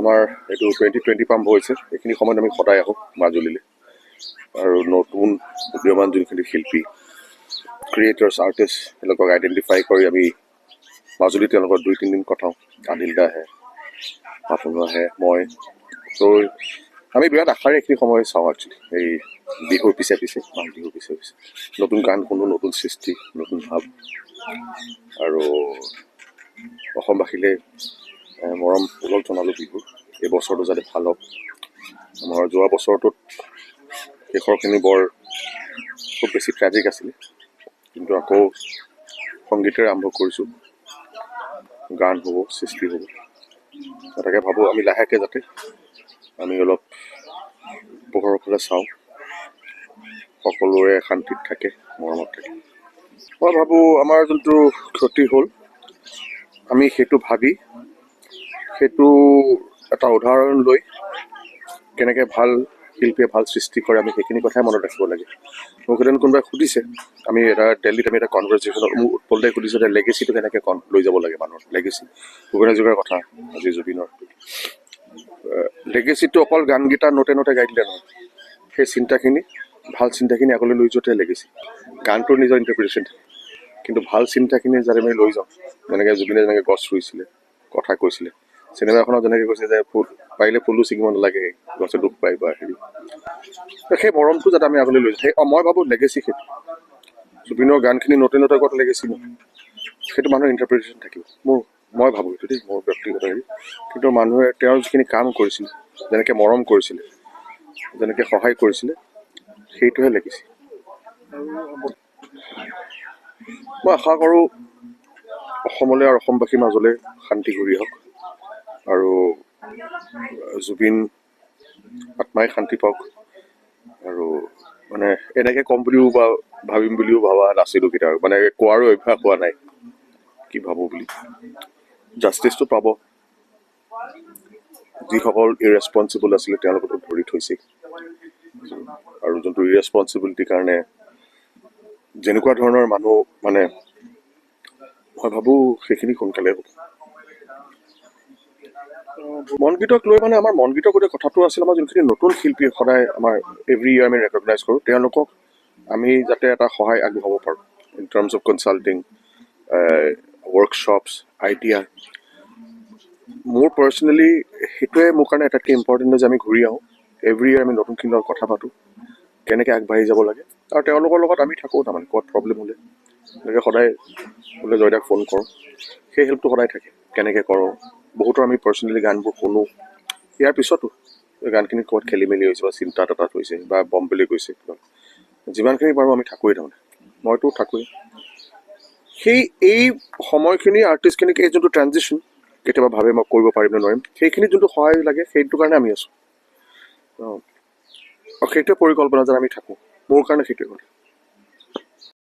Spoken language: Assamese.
আমাৰ এইটো 2020 পাম্প হৈছে। এইখিনি সময়ত আমি সদায় আহোঁ মাজুলীলৈ আৰু নতুন উদীয়মান যোনখিনি শিল্পী ক্ৰিয়েটাৰ্ছ আৰ্টিষ্ট তেওঁলোকক আইডেণ্টিফাই কৰি আমি মাজুলী তেওঁলোকৰ 2-3 দিন কটাওঁ। আদিলদা আহে, পাপনু আহে, মই। ত' আমি বিৰাট আশাৰে এইখিনি সময় চাওঁ একচুৱেলি। এই বিহুৰ পিছে পিছে মাঘ বিহুৰ পিছে পিছে নতুন গান শুনো, নতুন সৃষ্টি, নতুন ভাৱ আৰু অসমবাসীলৈ মৰম ওলগ জনালোঁ বিহু। এই বছৰটো যাতে ভাল হওক। আমাৰ যোৱা বছৰটোত শেষৰখিনি বৰ খুব বেছি ট্ৰেজিক আছিলে, কিন্তু আকৌ সংগীতেৰে আৰম্ভ কৰিছোঁ। গান হ'ব, সৃষ্টি হ'ব। তাকে ভাবোঁ আমি লাহেকৈ যাতে আমি অলপ পোহৰৰ ফালে চাওঁ, সকলোৰে শান্তিত থাকে, মৰমত থাকে। মই ভাবোঁ আমাৰ যোনটো ক্ষতি হ'ল আমি সেইটো ভাবি সেইটো এটা উদাহৰণ লৈ কেনেকৈ ভাল শিল্পীয়ে ভাল সৃষ্টি কৰে আমি সেইখিনি কথাই মনত ৰাখিব লাগে। মোক এদিন কোনোবাই সুধিছে, আমি দিল্লীত আমি এটা কনভাৰ্চেশ্যনত মোক উৎপল দাই সুধিছে যে লেগেচিটো কেনেকৈ লৈ যাব লাগে মানুহৰ লেগেচি। ভূপেন হাজৰিকাৰ কথা, আজি জুবিনৰ লেগেচিটো অকল গানকেইটা নোটে নোটে গাই দিলে নহয়। সেই চিন্তাখিনি ভাল চিন্তাখিনি আগলৈ লৈ যোৱাটোৱে লেগেচি। গানটোৰ নিজৰ ইণ্টাৰপ্ৰিটেশ্যন থাকে, কিন্তু ভাল চিন্তাখিনি যাতে আমি লৈ যাওঁ। যেনেকৈ জুবিনে যেনেকৈ গছ ৰুইছিলে, কথা কৈছিলে, চিনেমা এখনত যেনেকৈ কৈছে যে ফুল পাৰিলে ফুলো ছিঙিব নালাগে, গছে দুখ পায় বা হেৰি। সেই মৰমটো যাতে আমি আগলৈ লৈ যাওঁ। সেই মই ভাবোঁ লেগেচি সেইটো। জুবিনৰ গানখিনি নতুন নতুন আগত লেগেচি নহয়, সেইটো মানুহৰ ইণ্টাৰপ্ৰিটেশ্যন থাকিব। মই ভাবোঁ এইটো দেই, মোৰ ব্যক্তিগত হেৰি। কিন্তু মানুহে তেওঁৰ যিখিনি কাম কৰিছিলে, যেনেকৈ মৰম কৰিছিলে, যেনেকৈ সহায় কৰিছিলে, সেইটোহে লেগেচি। মই আশা কৰোঁ অসমলৈ আৰু অসমবাসীৰ মাজলৈ শান্তি ঘূৰি আহক আৰু জুবিন আত্মাই শান্তি পাওক। আৰু মানে এনেকৈ ক'ম বুলিও বা ভাবিম বুলিও ভবা নাছিলোঁ কেতিয়াও, মানে কোৱাৰো অভ্যাস হোৱা নাই কি ভাবোঁ বুলি। জাষ্টিছটো পাব। যিসকল ইৰেছপনচিবল আছিলে তেওঁলোকতো ধৰি থৈছে, আৰু যোনটো ইৰেছপনচিবিলিটিৰ কাৰণে যেনেকুৱা ধৰণৰ মানুহ মানে মই ভাবোঁ সেইখিনি সোনকালে হ'ব। মনগীতক লৈ মানে আমাৰ মনগীতৰ গোটেই কথাটো আছিল আমাৰ যোনখিনি নতুন শিল্পী সদায় আমাৰ এভৰি ইয়াৰ আমি ৰেকগনাইজ কৰোঁ, তেওঁলোকক আমি যাতে এটা সহায় আগবঢ়াব পাৰোঁ in terms of consulting, workshops, idea. মোৰ পাৰ্চনেলি সেইটোৱে মোৰ কাৰণে আটাইতকৈ ইম্পৰ্টেণ্ট যে আমি ঘূৰি আহোঁ, এভৰি ইয়াৰ আমি নতুনখিনিৰ লগত কথা পাতোঁ, কেনেকৈ আগবাঢ়ি যাব লাগে। আৰু তেওঁলোকৰ লগত আমি থাকোঁ, তাৰমানে ক'ত প্ৰব্লেম হ'লে এনেকৈ সদায় বোলে জয়দাক ফোন কৰোঁ, সেই হেল্পটো সদায় থাকে। কেনেকৈ কৰোঁ, বহুতো আমি পাৰ্চনেলি গানবোৰ শুনো। ইয়াৰ পিছতো গানখিনি ক'ৰবাত খেলি মেলি হৈছে বা চিন্তা এটাত হৈছে বা বম্বেলৈ গৈছে, যিমানখিনি পাৰোঁ আমি থাকোঁৱেই, তাৰমানে মইতো থাকোঁৱেই। এই সময়খিনি আৰ্টিষ্টখিনিক এই যোনটো ট্ৰানজিশ্যন কেতিয়াবা ভাবে মই কৰিব পাৰিম নে নোৱাৰিম, সেইখিনি যোনটো সহায় লাগে সেইটো কাৰণে আমি আছোঁ। আৰু সেইটোৱে পৰিকল্পনা যেন আমি থাকোঁ, মোৰ কাৰণে সেইটোৱে কথা।